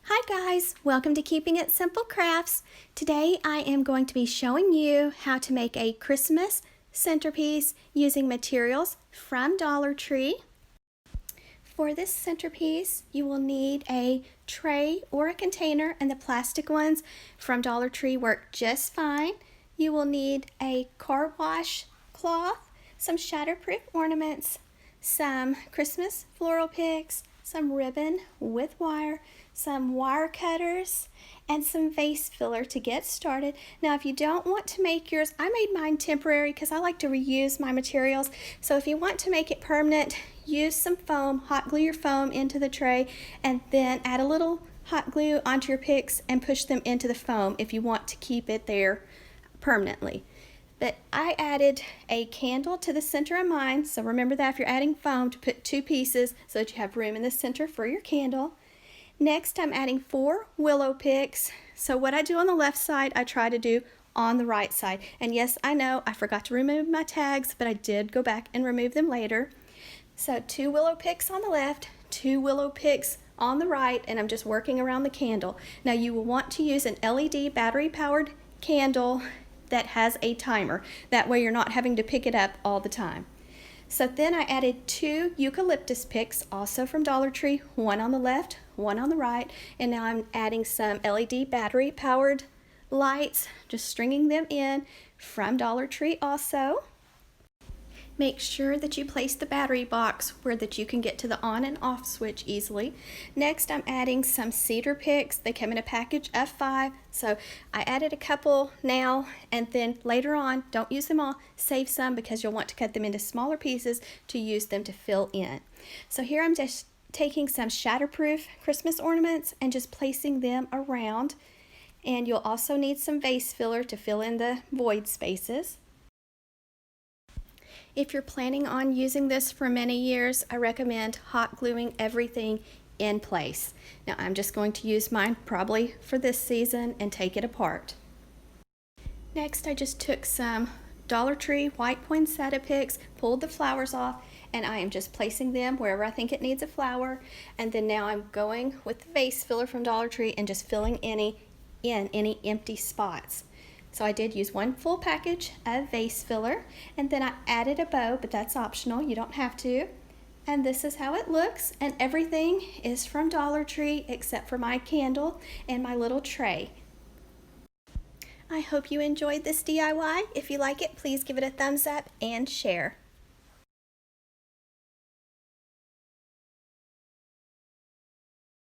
Hi guys, welcome to Keeping It Simple Crafts. Today I am going to be showing you how to make a Christmas centerpiece using materials from Dollar Tree. For this centerpiece, you will need a tray or a container, and the plastic ones from Dollar Tree work just fine. You will need a car wash cloth, some shatterproof ornaments, some Christmas floral picks, some ribbon with wire, some wire cutters, and some vase filler to get started. Now, if you don't want to make yours, I made mine temporary because I like to reuse my materials. So if you want to make it permanent, use some foam, hot glue your foam into the tray, and then add a little hot glue onto your picks and push them into the foam if you want to keep it there permanently. But I added a candle to the center of mine, so remember that if you're adding foam, to put two pieces so that you have room in the center for your candle. Next, I'm adding 4 willow picks. So what I do on the left side, I try to do on the right side. And yes, I know I forgot to remove my tags, but I did go back and remove them later. So 2 willow picks on the left, 2 willow picks on the right, and I'm just working around the candle. Now you will want to use an LED battery-powered candle that has a timer. That way you're not having to pick it up all the time. So then I added 2 eucalyptus picks, also from Dollar Tree, one on the left, one on the right, and now I'm adding some LED battery powered lights, just stringing them in from Dollar Tree also. Make sure that you place the battery box where that you can get to the on and off switch easily. Next, I'm adding some cedar picks. They come in a package of 5, so I added a couple now, and then later on, don't use them all, save some because you'll want to cut them into smaller pieces to use them to fill in. So here I'm just taking some shatterproof Christmas ornaments and just placing them around, and you'll also need some vase filler to fill in the void spaces. If you're planning on using this for many years, I recommend hot gluing everything in place. Now I'm just going to use mine probably for this season and take it apart. Next, I just took some Dollar Tree white poinsettia picks, pulled the flowers off, and I am just placing them wherever I think it needs a flower. And then now I'm going with the vase filler from Dollar Tree and just filling any empty spots. So I did use 1 full package of vase filler, and then I added a bow, but that's optional, you don't have to. And this is how it looks, and everything is from Dollar Tree except for my candle and my little tray. I hope you enjoyed this DIY. If you like it, please give it a thumbs up and share.